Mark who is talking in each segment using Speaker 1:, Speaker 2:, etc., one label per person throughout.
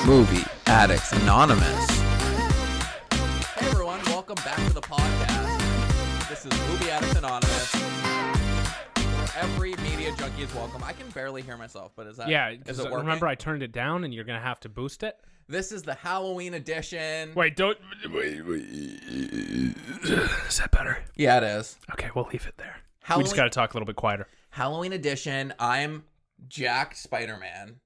Speaker 1: Movie Addicts Anonymous.
Speaker 2: Hey everyone, welcome back to the podcast. This is Movie Addicts Anonymous, where every media junkie is welcome. I can barely hear myself, but is it working?
Speaker 3: Remember I turned it down and you're going to have to boost it?
Speaker 2: This is the Halloween edition.
Speaker 3: Wait. Is that better?
Speaker 2: Yeah, it is.
Speaker 3: Okay, we'll leave it there.
Speaker 2: Halloween,
Speaker 3: We just got to talk a little bit quieter.
Speaker 2: Halloween edition. I'm jacked Spider-Man.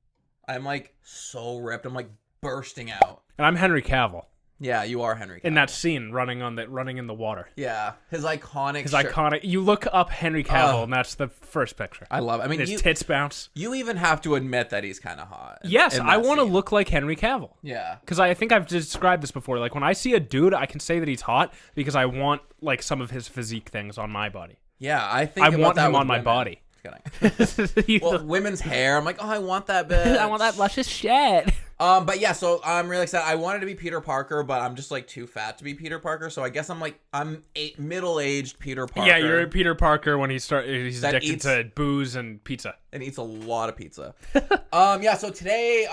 Speaker 2: I'm like so ripped. I'm like bursting out.
Speaker 3: And I'm Henry Cavill.
Speaker 2: Yeah, you are Henry Cavill.
Speaker 3: In that scene, running in the water.
Speaker 2: Yeah, his iconic.
Speaker 3: Iconic. You look up Henry Cavill, and that's the first picture.
Speaker 2: I love it. I mean,
Speaker 3: his tits bounce.
Speaker 2: You even have to admit that he's kind of hot.
Speaker 3: Yes, I want to look like Henry Cavill.
Speaker 2: Yeah,
Speaker 3: because I think I've described this before. Like when I see a dude, I can say that he's hot because I want like some of his physique things on my body.
Speaker 2: Yeah, I
Speaker 3: want him on my body.
Speaker 2: Well, women's hair. I'm like, oh, I want that bitch.
Speaker 3: I want that luscious shit.
Speaker 2: But yeah, so I'm really excited. I wanted to be Peter Parker, but I'm just like too fat to be Peter Parker. So I guess I'm middle-aged Peter Parker.
Speaker 3: Yeah, you're Peter Parker when he's addicted to booze and pizza.
Speaker 2: And eats a lot of pizza. Yeah, so today,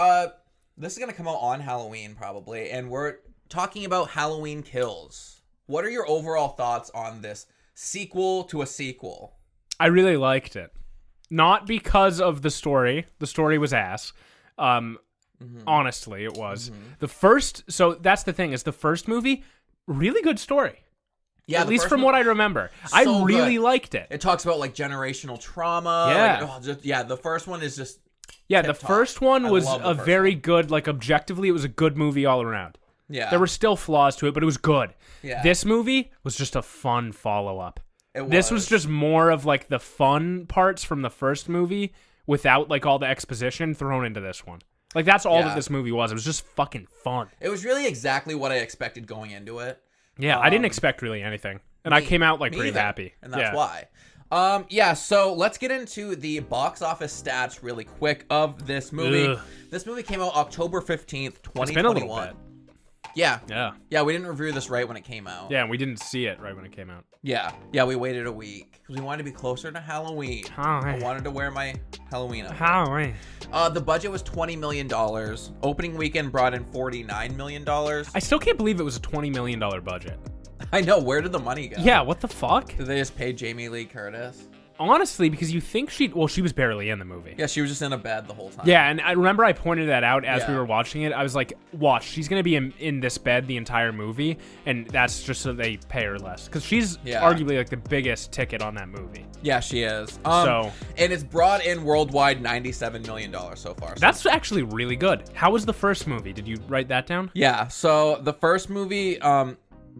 Speaker 2: this is going to come out on Halloween probably, and we're talking about Halloween Kills. What are your overall thoughts on this sequel to a sequel?
Speaker 3: I really liked it. Not because of the story. The story was ass. Honestly, it was. So that's the thing, is the first movie, really good story.
Speaker 2: Yeah,
Speaker 3: at least from what I remember. I really liked it.
Speaker 2: It talks about like generational trauma.
Speaker 3: Yeah.
Speaker 2: The first one is just
Speaker 3: the first one was a very good, like objectively, it was a good movie all around.
Speaker 2: Yeah.
Speaker 3: There were still flaws to it, but it was good.
Speaker 2: Yeah.
Speaker 3: This movie was just a fun follow-up.
Speaker 2: This
Speaker 3: was just more of like the fun parts from the first movie without like all the exposition thrown into this one. Like that's all that this movie was. It was just fucking fun.
Speaker 2: It was really exactly what I expected going into it.
Speaker 3: Yeah, I didn't expect really anything. And I came out like pretty happy.
Speaker 2: And that's why. So let's get into the box office stats really quick of this movie.
Speaker 3: Ugh.
Speaker 2: This movie came out October 15th, 2021.
Speaker 3: It's been a little bit.
Speaker 2: Yeah, we didn't review this right when it came out.
Speaker 3: Yeah, and we didn't see it right when it came out.
Speaker 2: Yeah, we waited a week because we wanted to be closer to Halloween. I wanted to wear my Halloween outfit.
Speaker 3: Halloween.
Speaker 2: The budget was $20 million. Opening weekend brought in $49 million.
Speaker 3: I still can't believe it was a $20 million budget.
Speaker 2: I know, where did the money go?
Speaker 3: Yeah, what the fuck?
Speaker 2: Did they just pay Jamie Lee Curtis?
Speaker 3: Honestly, because you think she was barely in the movie.
Speaker 2: Yeah, she was just in a bed the whole time.
Speaker 3: Yeah, and I remember I pointed that out as we were watching it. I was like, watch, she's going to be in this bed the entire movie, and that's just so they pay her less. Because she's arguably like the biggest ticket on that movie.
Speaker 2: Yeah, she is. And it's brought in worldwide $97 million so far. So
Speaker 3: that's actually really good. How was the first movie? Did you write that down?
Speaker 2: Yeah, so the first movie,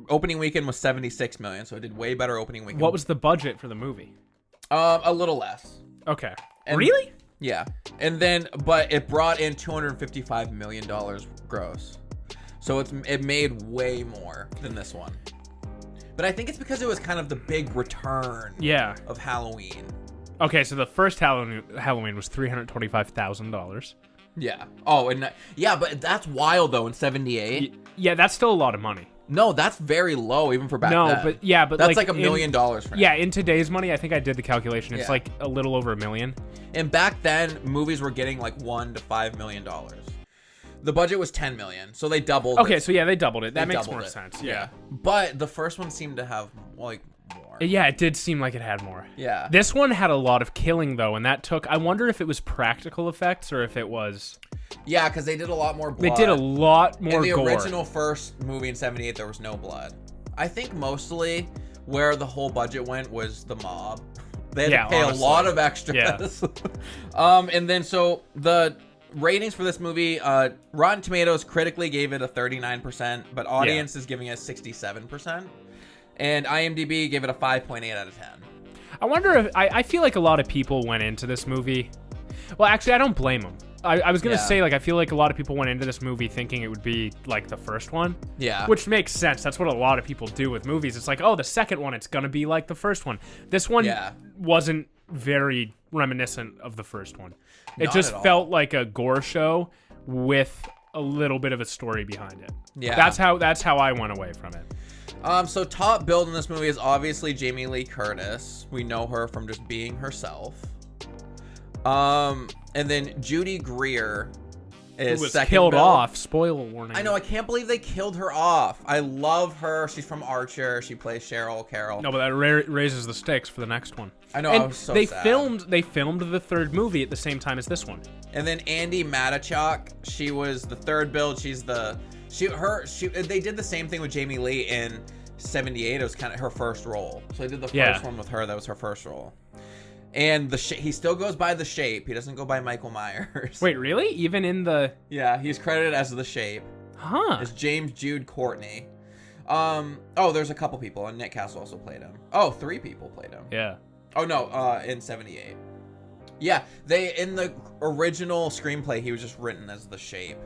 Speaker 2: opening weekend was $76 million, so it did way better opening weekend.
Speaker 3: What was the budget for the movie?
Speaker 2: A little less.
Speaker 3: Okay. Really?
Speaker 2: Yeah. And then, but it brought in $255 million gross. So it made way more than this one. But I think it's because it was kind of the big return of Halloween.
Speaker 3: Okay, so the first Halloween was $325,000.
Speaker 2: Yeah. Oh, and but that's wild though in 78.
Speaker 3: Yeah, that's still a lot of money.
Speaker 2: No, that's very low even for back then.
Speaker 3: No, but
Speaker 2: that's like $1 million for now.
Speaker 3: Yeah, in today's money, I think I did the calculation. It's like a little over $1 million.
Speaker 2: And back then, movies were getting like $1 to $5 million. The budget was $10 million, so they doubled.
Speaker 3: Okay, so they doubled it. That makes more sense. Yeah.
Speaker 2: But the first one seemed to have like more.
Speaker 3: Yeah, it did seem like it had more.
Speaker 2: Yeah.
Speaker 3: This one had a lot of killing though, and that took. I wonder if it was practical effects or if it was.
Speaker 2: Yeah, because they did a lot more blood.
Speaker 3: They did a lot more gore.
Speaker 2: In the original first movie in 78, there was no blood. I think mostly where the whole budget went was the mob. They had to pay a lot of extras. Yeah. And then so the ratings for this movie, Rotten Tomatoes critically gave it a 39%, but audience is giving it 67%. And IMDb gave it a 5.8 out of 10.
Speaker 3: I wonder if... I feel like a lot of people went into this movie... Well, actually, I don't blame them. I was going to say, like, I feel like a lot of people went into this movie thinking it would be, like, the first one.
Speaker 2: Yeah.
Speaker 3: Which makes sense. That's what a lot of people do with movies. It's like, oh, the second one, it's going to be like the first one. This one wasn't very reminiscent of the first one. It just felt like a gore show with a little bit of a story behind it. Yeah. That's how I went away from it.
Speaker 2: So top build in this movie is obviously Jamie Lee Curtis. We know her from just being herself. And then Judy Greer is
Speaker 3: was
Speaker 2: second
Speaker 3: killed
Speaker 2: build.
Speaker 3: off. Spoiler warning.
Speaker 2: I know. I can't believe they killed her off. I love her. She's from Archer. She plays Cheryl Carroll.
Speaker 3: No, but that raises the stakes for the next one.
Speaker 2: I know.
Speaker 3: And
Speaker 2: I was so
Speaker 3: they
Speaker 2: sad.
Speaker 3: filmed the third movie at the same time as this one.
Speaker 2: And then Andy Matichak, she was the third build. She's the they did the same thing with Jamie Lee in 78. It was kind of her first role. So they did the first one with her. That was her first role. And he still goes by the Shape. He doesn't go by Michael Myers.
Speaker 3: Wait, really? Even in the...
Speaker 2: Yeah, he's credited as the Shape.
Speaker 3: Huh.
Speaker 2: As James Jude Courtney. There's a couple people, and Nick Castle also played him. Oh, 3 people played him.
Speaker 3: Yeah.
Speaker 2: Oh no, in 78. Yeah, in the original screenplay, he was just written as the Shape.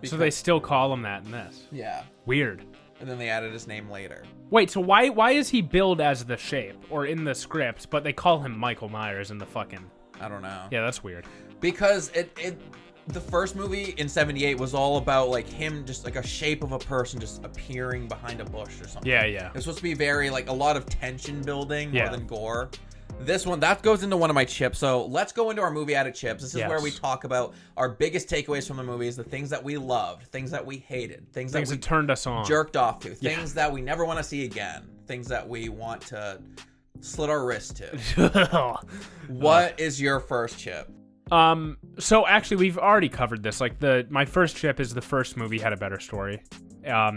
Speaker 3: So they still call him that in this.
Speaker 2: Yeah.
Speaker 3: Weird.
Speaker 2: And then they added his name later.
Speaker 3: Wait, so why is he billed as the Shape or in the script, but they call him Michael Myers in the fucking...
Speaker 2: I don't know.
Speaker 3: Yeah, that's weird.
Speaker 2: Because the first movie in 78 was all about like him just like a shape of a person just appearing behind a bush or something.
Speaker 3: Yeah, yeah.
Speaker 2: It's supposed to be very like a lot of tension building more
Speaker 3: Yeah.
Speaker 2: than gore. This one, that goes into one of my chips. So let's go into our movie Addict chips. This is where we talk about our biggest takeaways from the movies, the things that we loved, things that we hated, things that
Speaker 3: turned us on,
Speaker 2: jerked off to, things that we never want to see again, things that we want to slit our wrist to. What is your first chip?
Speaker 3: So actually we've already covered this. Like my first chip is the first movie had a better story.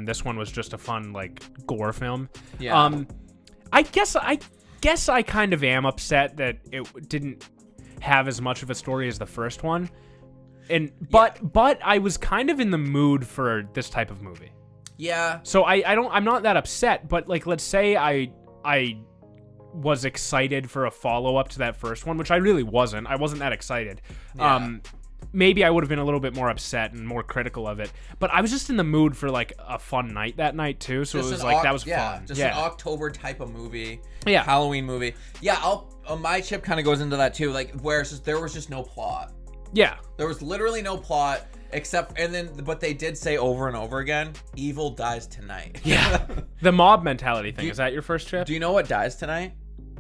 Speaker 3: This one was just a fun like gore film.
Speaker 2: Yeah.
Speaker 3: I guess I kind of am upset that it didn't have as much of a story as the first one. But I was kind of in the mood for this type of movie.
Speaker 2: Yeah.
Speaker 3: So I'm not that upset, but like let's say I was excited for a follow-up to that first one, which I really wasn't. I wasn't that excited.
Speaker 2: Yeah.
Speaker 3: Maybe I would have been a little bit more upset and more critical of it. But I was just in the mood for like a fun night that night too. So just it was like that was fun.
Speaker 2: Just an October type of movie.
Speaker 3: Yeah.
Speaker 2: Halloween movie. Yeah, my chip kind of goes into that too. Like where it's just, there was just no plot.
Speaker 3: Yeah.
Speaker 2: There was literally no plot but they did say over and over again, evil dies tonight.
Speaker 3: Yeah. The mob mentality thing. Is that your first chip?
Speaker 2: Do you know what dies tonight?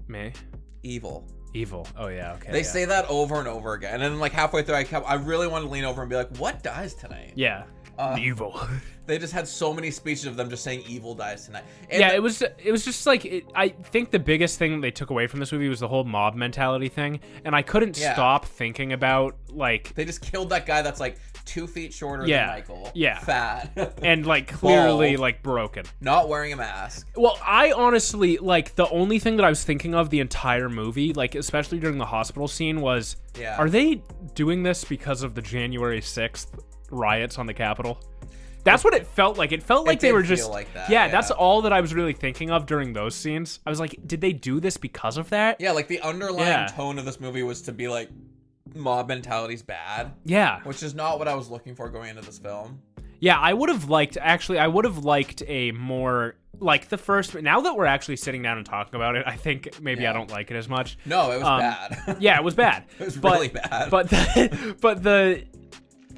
Speaker 3: Me?
Speaker 2: Evil.
Speaker 3: Oh yeah, okay.
Speaker 2: They say that over and over again, and then like halfway through, I really wanted to lean over and be like, "What dies tonight?"
Speaker 3: Yeah, evil.
Speaker 2: They just had so many speeches of them just saying "evil dies tonight." And
Speaker 3: yeah, it was just like I think the biggest thing they took away from this movie was the whole mob mentality thing, and I couldn't stop thinking about like
Speaker 2: they just killed that guy that's like 2 feet shorter than Michael.
Speaker 3: Yeah,
Speaker 2: fat
Speaker 3: and like clearly
Speaker 2: bald,
Speaker 3: like broken,
Speaker 2: not wearing a mask.
Speaker 3: Well, I honestly like the only thing that I was thinking of the entire movie, like especially during the hospital scene, was are they doing this because of the January 6th riots on the Capitol? That's what it felt like. It felt like they were just
Speaker 2: like that,
Speaker 3: yeah, that's all that I was really thinking of during those scenes. I was like, did they do this because of that?
Speaker 2: Yeah, like the underlying tone of this movie was to be like mob mentality's bad.
Speaker 3: Yeah.
Speaker 2: Which is not what I was looking for going into this film.
Speaker 3: Yeah, I would have liked a more like the first. Now that we're actually sitting down and talking about it, I think maybe I don't like it as much.
Speaker 2: No, it was bad.
Speaker 3: Yeah, it was bad.
Speaker 2: It was really bad.
Speaker 3: But the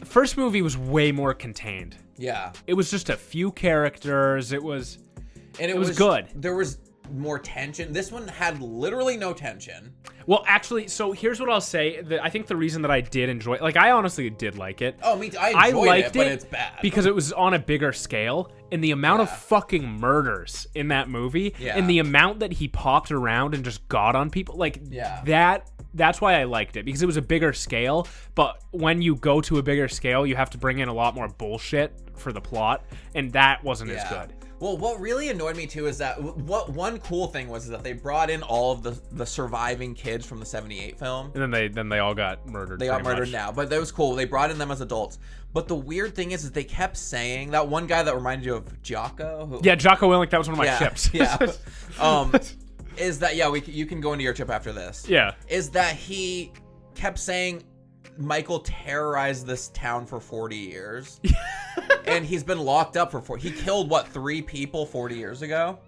Speaker 3: first movie was way more contained.
Speaker 2: Yeah.
Speaker 3: It was just a few characters. It was good.
Speaker 2: There was more tension. This one had literally no tension.
Speaker 3: Well, actually, so here's what I'll say. I think the reason that I did enjoy, like, I honestly did like it.
Speaker 2: Oh, me too. I liked it, but it's bad.
Speaker 3: Because it was on a bigger scale, and the amount of fucking murders in that movie, and the amount that he popped around and just got on people, like, that's why I liked it, because it was a bigger scale. But when you go to a bigger scale, you have to bring in a lot more bullshit for the plot, and that wasn't as good.
Speaker 2: Well, what really annoyed me too is that one cool thing was that they brought in all of the surviving kids from the 78 film.
Speaker 3: And then they all got murdered.
Speaker 2: They got murdered now, but that was cool. They brought in them as adults. But the weird thing is they kept saying that one guy that reminded you of Jocko.
Speaker 3: Jocko Willink, that was one of my chips.
Speaker 2: Yeah. Is that you can go into your chip after this.
Speaker 3: Yeah.
Speaker 2: Is that he kept saying Michael terrorized this town for 40 years. And he's been locked up for he killed 3 people 40 years ago?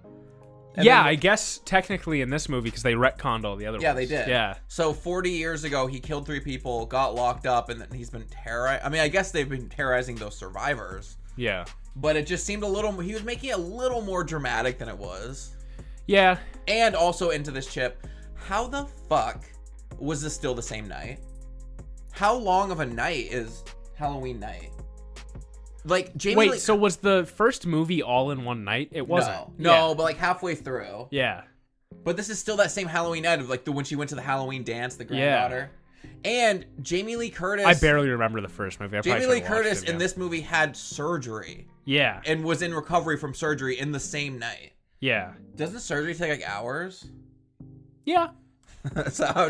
Speaker 2: And
Speaker 3: yeah, I guess technically in this movie because they retconned all the other ones.
Speaker 2: Yeah, they did.
Speaker 3: Yeah.
Speaker 2: So 40 years ago he killed 3 people, got locked up, and then he's been terrorizing. I mean, I guess they've been terrorizing those survivors.
Speaker 3: Yeah.
Speaker 2: But it just seemed he was making it a little more dramatic than it was.
Speaker 3: Yeah.
Speaker 2: And also into this chip, how the fuck was this still the same night? How long of a night Halloween night. Like Jamie.
Speaker 3: Wait, so was the first movie all in one night? It wasn't.
Speaker 2: No, but like halfway through.
Speaker 3: Yeah.
Speaker 2: But this is still that same Halloween night of like when she went to the Halloween dance, the granddaughter. And Jamie Lee Curtis.
Speaker 3: I barely remember the first movie.
Speaker 2: Jamie Lee Curtis in this movie had surgery.
Speaker 3: Yeah.
Speaker 2: And was in recovery from surgery in the same night.
Speaker 3: Yeah.
Speaker 2: Doesn't surgery take like hours?
Speaker 3: Yeah.
Speaker 2: So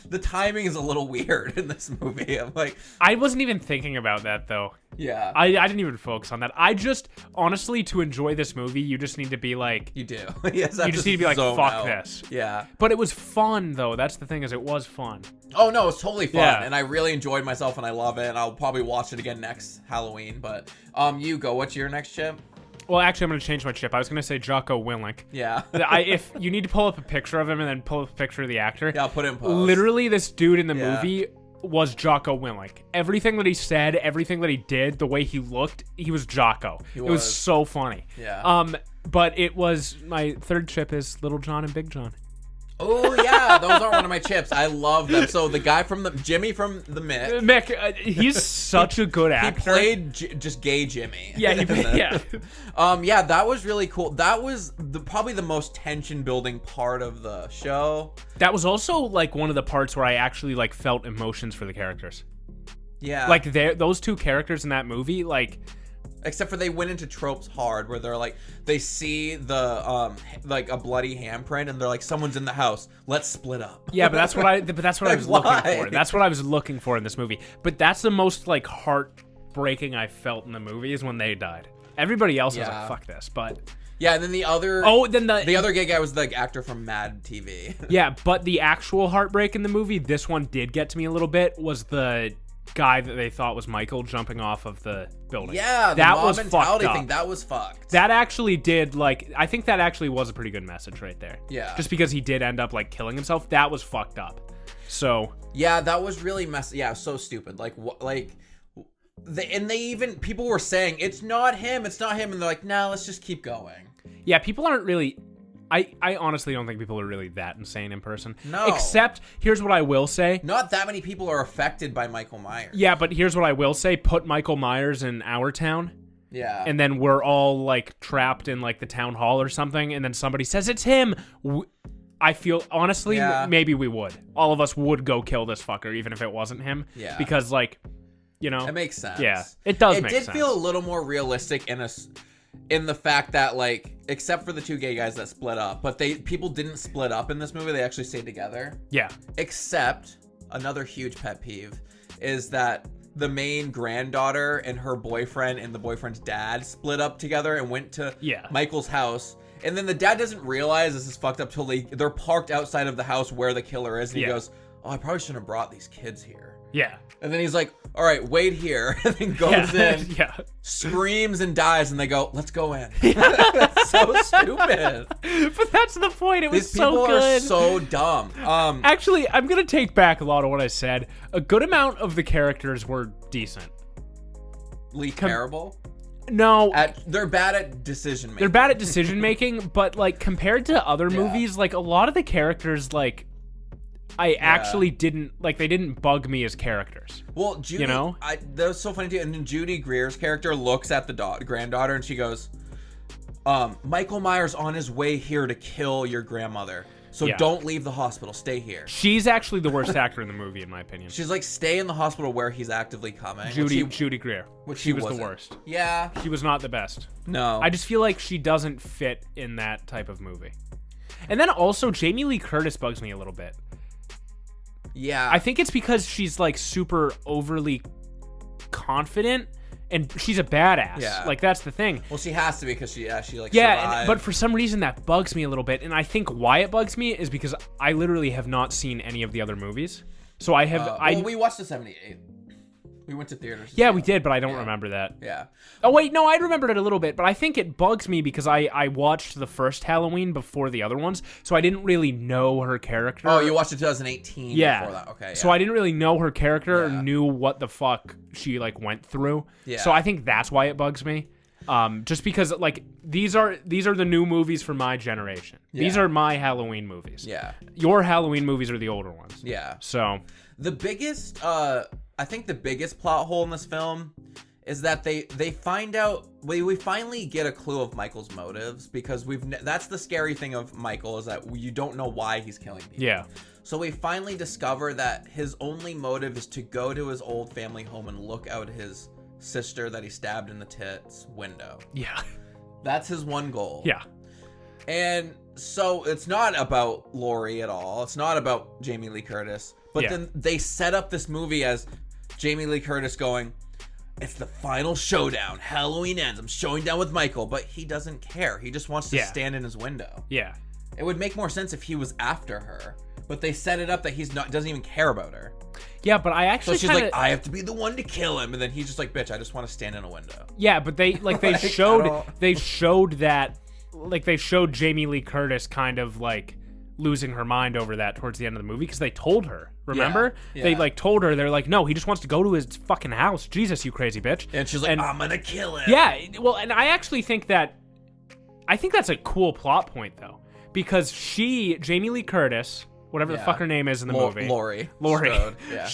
Speaker 2: the timing is a little weird in this movie. I'm like,
Speaker 3: I wasn't even thinking about that though.
Speaker 2: Yeah.
Speaker 3: I didn't even focus on that. I just, honestly, to enjoy this movie, you just need to be like...
Speaker 2: You do. Yes,
Speaker 3: you just need to be like, fuck this.
Speaker 2: Yeah.
Speaker 3: But it was fun, though. That's the thing, is it was fun.
Speaker 2: Oh, no, it's totally fun.
Speaker 3: Yeah.
Speaker 2: And I really enjoyed myself, and I love it. And I'll probably watch it again next Halloween. But you go. What's your next chip?
Speaker 3: Well, actually, I'm going to change my chip. I was going to say Jocko Willink.
Speaker 2: Yeah.
Speaker 3: If you need to pull up a picture of him and then pull up a picture of the actor.
Speaker 2: Yeah, I'll put it in post.
Speaker 3: Literally, this dude in the movie was Jocko Willink. Everything that he said, everything that he did, the way he looked, he was Jocko. It was so funny.
Speaker 2: Yeah.
Speaker 3: But it was, my third chip is Little John and Big John.
Speaker 2: Oh, yeah. Those are one of my chips. I love them. So the guy from Jimmy from the Mick.
Speaker 3: Mick, he's such a good actor.
Speaker 2: He played just gay Jimmy.
Speaker 3: Yeah,
Speaker 2: yeah, that was really cool. That was probably the most tension building part of the show.
Speaker 3: That was also like one of the parts where I actually like felt emotions for the characters.
Speaker 2: Yeah.
Speaker 3: Like those two characters in that movie, like...
Speaker 2: Except for they went into tropes hard, where they're like, they see the like a bloody handprint, and they're like, someone's in the house. Let's split up.
Speaker 3: Yeah, but that's what I was looking for. That's what I was looking for in this movie. But that's the most like heartbreaking I felt in the movie is when they died. Everybody else was like, fuck this. But
Speaker 2: yeah, and then the other the other gay guy was the actor from Mad TV.
Speaker 3: Yeah, but the actual heartbreak in the movie, this one did get to me a little bit, was the guy that they thought was Michael jumping off of the building.
Speaker 2: Yeah,
Speaker 3: that
Speaker 2: mob
Speaker 3: was
Speaker 2: mentality
Speaker 3: fucked up.
Speaker 2: thing, that was fucked.
Speaker 3: That actually did, like, I think that actually was a pretty good message right there.
Speaker 2: Yeah.
Speaker 3: Just because he did end up, like, killing himself, that was fucked up. So.
Speaker 2: Yeah, that was really messy. Yeah, so stupid. Like, people were saying, it's not him, and they're like, no, let's just keep going.
Speaker 3: Yeah, people aren't really... I honestly don't think people are really that insane in person.
Speaker 2: No.
Speaker 3: Except, here's what I will say.
Speaker 2: Not that many people are affected by Michael Myers.
Speaker 3: Yeah, but here's what I will say. Put Michael Myers in our town.
Speaker 2: Yeah.
Speaker 3: And then we're all, like, trapped in, like, the town hall or something, and then somebody says it's him. I feel, honestly, maybe we would. All of us would go kill this fucker, even if it wasn't him. Yeah. Because, like, you know.
Speaker 2: It makes sense.
Speaker 3: Yeah, it does make sense.
Speaker 2: It did feel a little more realistic in the fact that, like, except for the two gay guys that split up, but people didn't split up in this movie. They actually stayed together.
Speaker 3: Yeah.
Speaker 2: Except another huge pet peeve is that the main granddaughter and her boyfriend and the boyfriend's dad split up together and went to Michael's house. And then the dad doesn't realize this is fucked up till they're parked outside of the house where the killer is. And he goes, oh, I probably shouldn't have brought these kids here.
Speaker 3: Yeah.
Speaker 2: And then he's like, all right, wait here. And then goes in, screams and dies. And they go, let's go in. That's so stupid.
Speaker 3: But that's the point. It was
Speaker 2: These people
Speaker 3: so good.
Speaker 2: are so dumb.
Speaker 3: Actually, I'm going to take back a lot of what I said. A good amount of the characters were decent.
Speaker 2: Terrible?
Speaker 3: No.
Speaker 2: They're bad at decision making.
Speaker 3: They're bad at decision making, but, like, compared to other movies, like, a lot of the characters, like, I actually didn't, like, they didn't bug me as characters.
Speaker 2: Well, Judy,
Speaker 3: you know?
Speaker 2: That was so funny too. And then Judy Greer's character looks at the granddaughter and she goes, Michael Myers on his way here to kill your grandmother. So don't leave the hospital. Stay here.
Speaker 3: She's actually the worst actor in the movie, in my opinion.
Speaker 2: She's like, stay in the hospital where he's actively coming.
Speaker 3: Judy Greer. She was the worst.
Speaker 2: Yeah.
Speaker 3: She was not the best.
Speaker 2: No.
Speaker 3: I just feel like she doesn't fit in that type of movie. And then also, Jamie Lee Curtis bugs me a little bit.
Speaker 2: Yeah.
Speaker 3: I think it's because she's, like, super overly confident, and she's a badass. Yeah. Like, that's the thing.
Speaker 2: Well, she has to be because she like, survived.
Speaker 3: But for some reason, that bugs me a little bit, and I think why it bugs me is because I literally have not seen any of the other movies. So I have...
Speaker 2: well, we watched the 78. We went to theaters.
Speaker 3: Yeah, we did, but I don't remember that.
Speaker 2: Yeah.
Speaker 3: Oh, wait, no, I remembered it a little bit, but I think it bugs me because I watched the first Halloween before the other ones, so I didn't really know her character.
Speaker 2: Oh, you watched it 2018 before that. Okay, yeah.
Speaker 3: So I didn't really know her character or knew what the fuck she, like, went through. Yeah. So I think that's why it bugs me. Just because, like, these are the new movies for my generation. Yeah. These are my Halloween movies.
Speaker 2: Yeah.
Speaker 3: Your Halloween movies are the older ones.
Speaker 2: Yeah.
Speaker 3: So...
Speaker 2: The biggest... I think the biggest plot hole in this film is that they find out, we finally get a clue of Michael's motives, because that's the scary thing of Michael, is that you don't know why he's killing people.
Speaker 3: Yeah.
Speaker 2: So we finally discover that his only motive is to go to his old family home and look out his sister that he stabbed in the tits window.
Speaker 3: Yeah.
Speaker 2: That's his one goal.
Speaker 3: Yeah.
Speaker 2: And so it's not about Laurie at all. It's not about Jamie Lee Curtis. But then they set up this movie as Jamie Lee Curtis going, it's the final showdown. Halloween ends. I'm showing down with Michael. But he doesn't care. He just wants to stand in his window.
Speaker 3: Yeah.
Speaker 2: It would make more sense if he was after her. But they set it up that doesn't even care about her.
Speaker 3: Yeah, but I actually
Speaker 2: So she's like, I have to be the one to kill him. And then he's just like, bitch, I just want to stand in a window.
Speaker 3: Yeah, but they showed Jamie Lee Curtis kind of like losing her mind over that towards the end of the movie, because they told her, remember?
Speaker 2: Yeah.
Speaker 3: They like told her, they're like, no, he just wants to go to his fucking house. Jesus, you crazy bitch.
Speaker 2: And she's like, I'm gonna kill him.
Speaker 3: Yeah, well, and I actually think that's a cool plot point though, because Jamie Lee Curtis, whatever the fuck her name is in the movie.
Speaker 2: Laurie.
Speaker 3: Strode,
Speaker 2: yeah.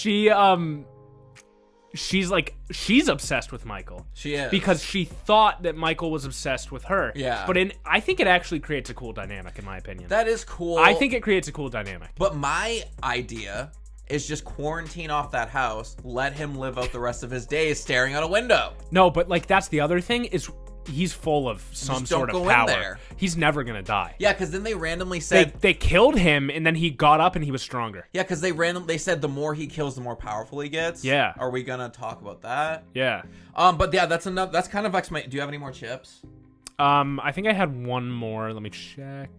Speaker 3: She's obsessed with Michael.
Speaker 2: She is.
Speaker 3: Because she thought that Michael was obsessed with her.
Speaker 2: Yeah.
Speaker 3: But I think it actually creates a cool dynamic, in my opinion.
Speaker 2: That is cool.
Speaker 3: I think it creates a cool dynamic.
Speaker 2: But my idea is just quarantine off that house, let him live out the rest of his days staring out a window.
Speaker 3: No, but like that's the other thing is he's full of some sort of power.
Speaker 2: In there.
Speaker 3: He's never gonna die.
Speaker 2: Yeah, because then they randomly said
Speaker 3: they killed him, and then he got up and he was stronger.
Speaker 2: Yeah, because they said the more he kills, the more powerful he gets.
Speaker 3: Yeah.
Speaker 2: Are we gonna talk about that?
Speaker 3: Yeah.
Speaker 2: But yeah, that's enough. That's kind of do you have any more chips?
Speaker 3: I think I had one more. Let me check.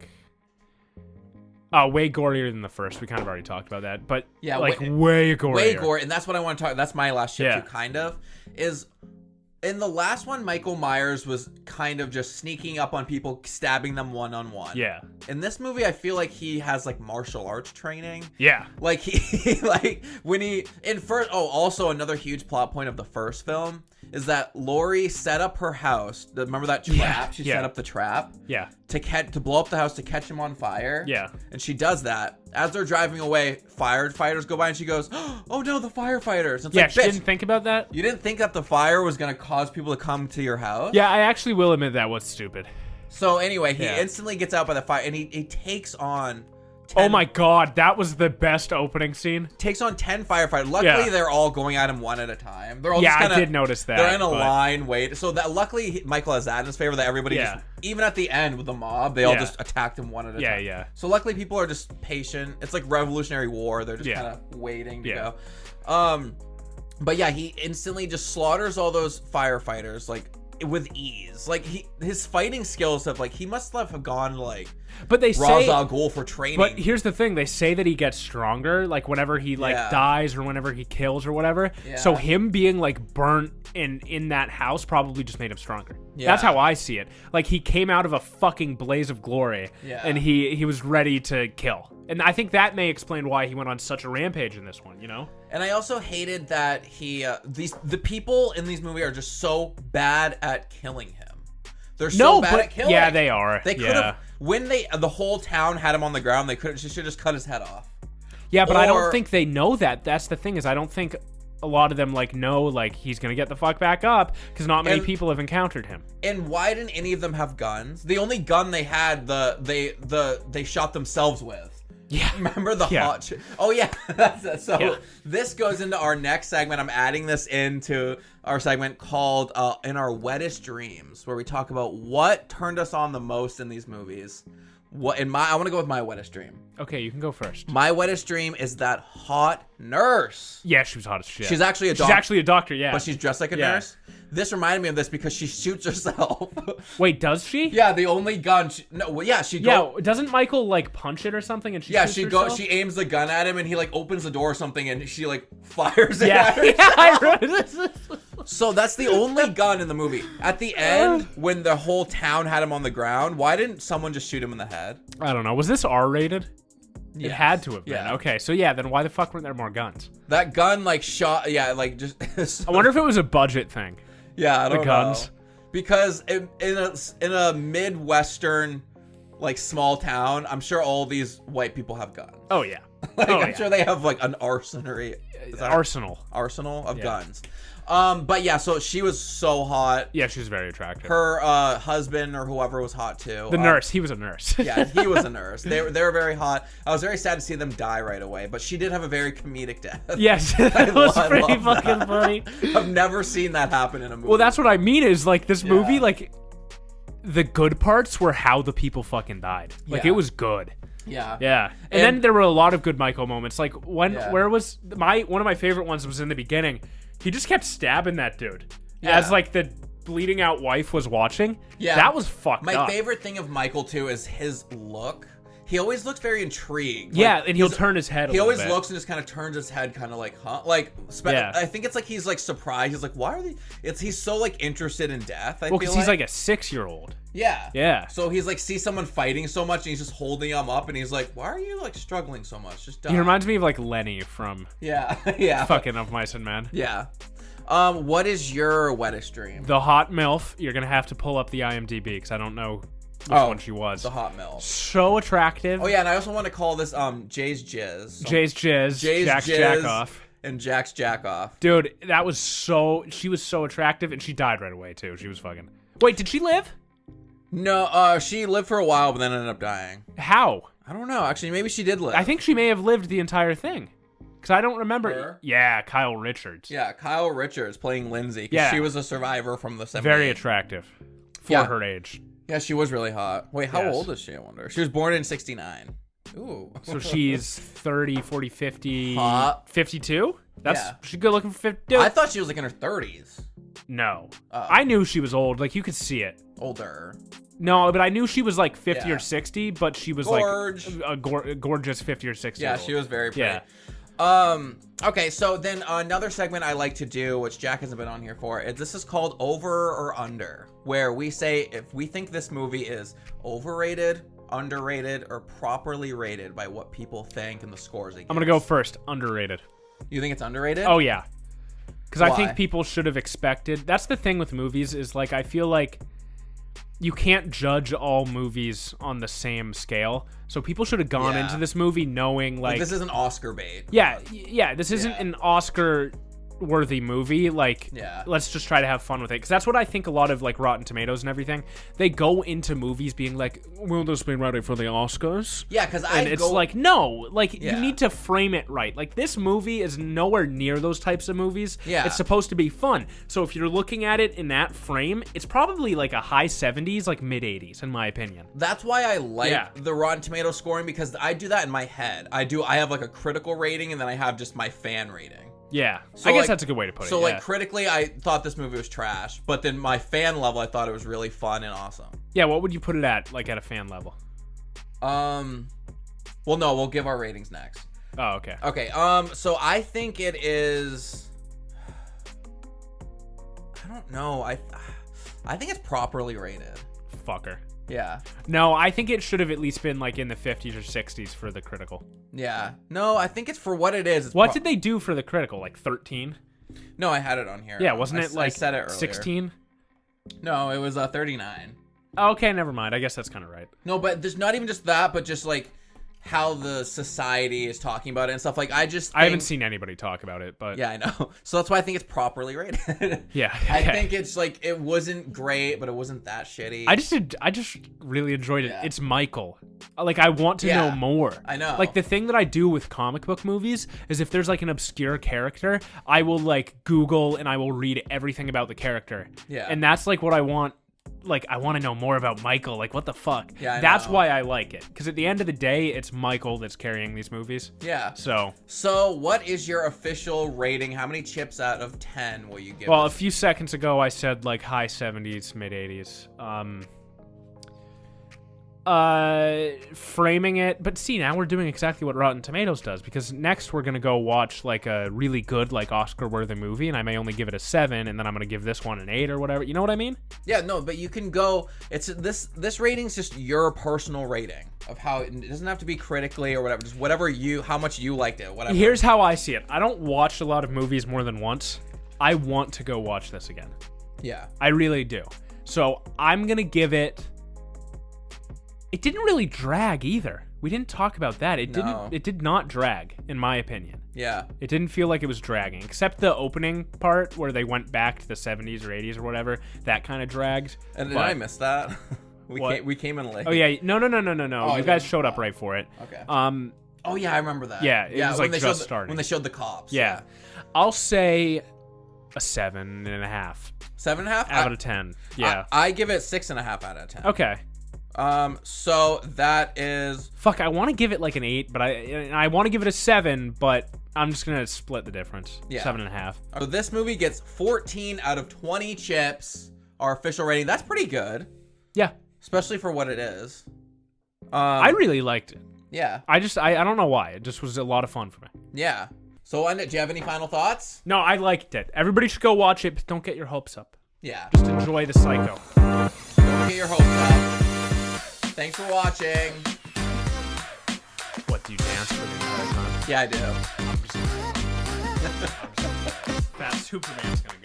Speaker 3: Oh, way gorier than the first. We kind of already talked about that, but yeah, like way gorier.
Speaker 2: Way gore, and that's what I want to talk. That's my last chip too. Kind of is. In the last one, Michael Myers was kind of just sneaking up on people, stabbing them one-on-one.
Speaker 3: Yeah.
Speaker 2: In this movie, I feel like he has like martial arts training.
Speaker 3: Yeah.
Speaker 2: Like he like when he in first. Oh, also another huge plot point of the first film is that Laurie set up her house. Remember that trap?
Speaker 3: Yeah.
Speaker 2: She set up the trap.
Speaker 3: Yeah.
Speaker 2: To blow up the house to catch him on fire.
Speaker 3: Yeah.
Speaker 2: And she does that. As they're driving away, firefighters go by and she goes, oh no, the firefighters. It's like,
Speaker 3: she didn't think about that?
Speaker 2: You didn't think that the fire was going to cause people to come to your house?
Speaker 3: Yeah, I actually will admit that was stupid.
Speaker 2: So anyway, he instantly gets out by the fire and he takes on 10,
Speaker 3: oh my god, that was the best opening scene.
Speaker 2: Takes on 10 firefighters. Luckily, they're all going at him one at a time. They're all just kinda,
Speaker 3: I did notice that.
Speaker 2: They're in a line, wait. So that luckily, Michael has that in his favor, that everybody just, even at the end with the mob, they all just attacked him one at a time.
Speaker 3: Yeah.
Speaker 2: So luckily, people are just patient. It's like Revolutionary War. They're just kind of waiting to go. But yeah, he instantly just slaughters all those firefighters, like, with ease. Like, his fighting skills have, like, he must have gone, like,
Speaker 3: but they
Speaker 2: Ra's al Ghul for training.
Speaker 3: But here's the thing, they say that he gets stronger, like, whenever he, like, dies or whenever he kills or whatever. Yeah. So him being, like, burnt in that house probably just made him stronger. Yeah. That's how I see it. Like, he came out of a fucking blaze of glory, and he was ready to kill. And I think that may explain why he went on such a rampage in this one, you know?
Speaker 2: And I also hated that the people in these movies are just so bad at killing him. They're so bad at killing.
Speaker 3: Yeah, they are.
Speaker 2: They could have when the whole town had him on the ground. They should just cut his head off.
Speaker 3: Yeah, but I don't think they know that. That's the thing, is I don't think a lot of them know like he's gonna get the fuck back up, because not many people have encountered him. And
Speaker 2: why didn't any of them have guns? The only gun they had, they shot themselves with.
Speaker 3: Yeah.
Speaker 2: Remember the hot oh yeah. This goes into our next segment. I'm adding this into our segment called in our Wettest Dreams, where we talk about what turned us on the most in these movies. I want to go with my wettest dream.
Speaker 3: Okay, you can go first.
Speaker 2: My wettest dream is that hot nurse.
Speaker 3: Yeah, she was hot as shit.
Speaker 2: She's actually a doctor.
Speaker 3: She's actually a doctor, yeah.
Speaker 2: But she's dressed like a nurse. This reminded me of this because she shoots herself.
Speaker 3: Wait, does she?
Speaker 2: Yeah, the only gun.
Speaker 3: Doesn't Michael like punch it or something? And she shoots herself?
Speaker 2: She aims the gun at him, and he like opens the door or something, and she like fires it.
Speaker 3: Yeah,
Speaker 2: at herself.
Speaker 3: I remember this.
Speaker 2: So that's the only gun in the movie. At the end, when the whole town had him on the ground, why didn't someone just shoot him in the head?
Speaker 3: I don't know. Was this R-rated?
Speaker 2: Yes.
Speaker 3: It had to have been.
Speaker 2: Yeah.
Speaker 3: Okay, so yeah, then why the fuck weren't there more guns?
Speaker 2: That gun like shot. Yeah, like just.
Speaker 3: I wonder if it was a budget thing.
Speaker 2: Yeah, I don't know.
Speaker 3: The guns.
Speaker 2: Because in a Midwestern like small town, I'm sure all these white people have guns.
Speaker 3: Oh yeah.
Speaker 2: I'm sure they have like an arsenal of guns. But yeah, so she was so hot.
Speaker 3: Yeah, she was very attractive.
Speaker 2: Her husband or whoever was hot too.
Speaker 3: The nurse, he was a nurse.
Speaker 2: Yeah, he was a nurse. They were very hot. I was very sad to see them die right away, but she did have a very comedic death.
Speaker 3: Yes, that was pretty fucking funny.
Speaker 2: I've never seen that happen in a movie.
Speaker 3: Well, that's what I mean is like this movie, like the good parts were how the people fucking died. Like it was good.
Speaker 2: Yeah.
Speaker 3: Yeah. And then there were a lot of good Michael moments. Like where was one of my favorite ones was in the beginning. He just kept stabbing that dude as like the bleeding out wife was watching. Yeah. That was fucked up.
Speaker 2: My favorite thing of Michael too is his look. He always looks very intrigued.
Speaker 3: Yeah, and he'll turn his head a little bit.
Speaker 2: He always looks and just kind of turns his head kind of like, huh? Like, I think it's like he's like surprised. He's like, why are they? He's so like interested in death.
Speaker 3: Well, because he's like a 6-year-old.
Speaker 2: Yeah.
Speaker 3: Yeah.
Speaker 2: So he's like, sees someone fighting so much and he's just holding him up and he's like, why are you like struggling so much? Just die.
Speaker 3: He reminds me of like Lenny from fucking Of Mice and Men.
Speaker 2: Yeah. What is your wettest dream?
Speaker 3: The hot MILF. You're going to have to pull up the IMDb because I don't know which one she was.
Speaker 2: The hot MILF.
Speaker 3: So attractive.
Speaker 2: Oh yeah, and I also want to call this Jay's Jizz.
Speaker 3: Jay's Jizz. Jack's Jackoff.
Speaker 2: And Jack's Jackoff.
Speaker 3: Dude, she was so attractive and she died right away too. She was fucking... Wait, did she live?
Speaker 2: No, she lived for a while but then ended up dying.
Speaker 3: How?
Speaker 2: I don't know. Actually, maybe she did live.
Speaker 3: I think she may have lived the entire thing. Because I don't remember.
Speaker 2: Her?
Speaker 3: Yeah, Kyle Richards.
Speaker 2: Yeah, Kyle Richards playing Lindsay. Yeah. She was a survivor from the 70s.
Speaker 3: Very attractive for her age.
Speaker 2: Yeah, she was really hot. Wait, how old is she, I wonder? She was born in 69. Ooh.
Speaker 3: So she's 30, 40, 50,
Speaker 2: hot.
Speaker 3: 52? She's good looking for 50.
Speaker 2: I thought she was like in her 30s.
Speaker 3: No. I knew she was old. Like, you could see it.
Speaker 2: Older.
Speaker 3: No, but I knew she was like 50 or 60, but she was like a gorgeous 50 or 60.
Speaker 2: Yeah, she was very pretty.
Speaker 3: Yeah.
Speaker 2: Okay, so then another segment I like to do, which Jack hasn't been on here for, is this is called Over or Under, where we say if we think this movie is overrated, underrated, or properly rated by what people think and the scores they give.
Speaker 3: I'm gonna go first. Underrated.
Speaker 2: You think it's underrated?
Speaker 3: Oh yeah. Because I think people should have expected. That's the thing with movies is like I feel like you can't judge all movies on the same scale. So people should have gone into this movie knowing like
Speaker 2: this isn't Oscar bait.
Speaker 3: Yeah, this isn't an Oscar worthy movie. Like let's just try to have fun with it. Because that's what I think a lot of like Rotten Tomatoes and everything. They go into movies being like, will this be ready for the Oscars?
Speaker 2: Yeah, because
Speaker 3: it's like, no, like you need to frame it right. Like this movie is nowhere near those types of movies.
Speaker 2: Yeah.
Speaker 3: It's supposed to be fun. So if you're looking at it in that frame, it's probably like a high 70s, like mid 80s in my opinion.
Speaker 2: That's why I like the Rotten Tomatoes scoring, because I do that in my head. I have like a critical rating and then I have just my fan rating.
Speaker 3: Yeah,
Speaker 2: so
Speaker 3: I guess that's a good way to put it.
Speaker 2: So like critically, I thought this movie was trash, but then my fan level, I thought it was really fun and awesome.
Speaker 3: Yeah, what would you put it at, like at a fan level?
Speaker 2: Well, no, we'll give our ratings next.
Speaker 3: Oh, okay.
Speaker 2: Okay. So I think it is. I don't know. I think it's properly rated.
Speaker 3: Fucker.
Speaker 2: Yeah.
Speaker 3: No, I think it should have at least been like in the 50s or 60s for the critical.
Speaker 2: Yeah. No, I think it's for what it is.
Speaker 3: What did they do for the critical? Like 13?
Speaker 2: No, I had it on here.
Speaker 3: Yeah, wasn't it like
Speaker 2: I said it earlier.
Speaker 3: 16?
Speaker 2: No, it was 39.
Speaker 3: Okay, never mind. I guess that's kind of right.
Speaker 2: No, but there's not even just that, but just like how the society is talking about it and stuff. Like I haven't
Speaker 3: seen anybody talk about it, but
Speaker 2: yeah, I know. So that's why I think it's properly rated.
Speaker 3: Yeah,
Speaker 2: I think it's like it wasn't great, but it wasn't that shitty.
Speaker 3: I just really enjoyed it. Yeah. It's Michael. Like I want to know more.
Speaker 2: I know.
Speaker 3: Like the thing that I do with comic book movies is if there's like an obscure character, I will like Google and I will read everything about the character.
Speaker 2: Yeah.
Speaker 3: And that's like what I want. Like, I want to know more about Michael. Like, what the fuck?
Speaker 2: Yeah,
Speaker 3: that's why I like it. Because at the end of the day, it's Michael that's carrying these movies.
Speaker 2: Yeah.
Speaker 3: So
Speaker 2: what is your official rating? How many chips out of 10 will you give
Speaker 3: Well,
Speaker 2: it?
Speaker 3: a few seconds ago, I said, like, high 70s, mid 80s. Framing it, but see, now we're doing exactly what Rotten Tomatoes does, because next we're gonna go watch like a really good, like Oscar-worthy movie, and I may only give it a 7, and then I'm gonna give this one an 8 or whatever. You know what I mean?
Speaker 2: Yeah, no, but you can go. It's this rating's just your personal rating of how it doesn't have to be critically or whatever. Just whatever how much you liked it. Whatever.
Speaker 3: Here's how I see it. I don't watch a lot of movies more than once. I want to go watch this again.
Speaker 2: Yeah,
Speaker 3: I really do. So I'm gonna give it It didn't really drag either. We didn't talk about that. It did not drag, in my opinion.
Speaker 2: Yeah.
Speaker 3: It didn't feel like it was dragging, except the opening part where they went back to the 70s or 80s or whatever. That kind of dragged.
Speaker 2: And did I miss that? We came in late.
Speaker 3: Oh yeah, no. You guys showed up right for it.
Speaker 2: Okay. Oh yeah, I remember that.
Speaker 3: Yeah, it was like just starting.
Speaker 2: When they showed the cops.
Speaker 3: Yeah. I'll say a 7.5.
Speaker 2: 7.5
Speaker 3: out of 10. Yeah.
Speaker 2: I give it 6.5 out of 10.
Speaker 3: Okay.
Speaker 2: So that is.
Speaker 3: Fuck, I want to give it like an 8, but I want to give it a 7, but I'm just gonna split the difference. Yeah. 7.5.
Speaker 2: So this movie gets 14 out of 20 chips. Our official rating. That's pretty good.
Speaker 3: Yeah.
Speaker 2: Especially for what it is.
Speaker 3: I really liked it.
Speaker 2: Yeah.
Speaker 3: I don't know why. It just was a lot of fun for me.
Speaker 2: Yeah. So, do you have any final thoughts?
Speaker 3: No, I liked it. Everybody should go watch it, but don't get your hopes up.
Speaker 2: Yeah.
Speaker 3: Just enjoy the Psycho.
Speaker 2: Don't get your hopes up. Thanks for watching.
Speaker 3: What, do you dance for the entire time?
Speaker 2: Yeah, I do.
Speaker 3: I'm just Fat Superman's gonna go.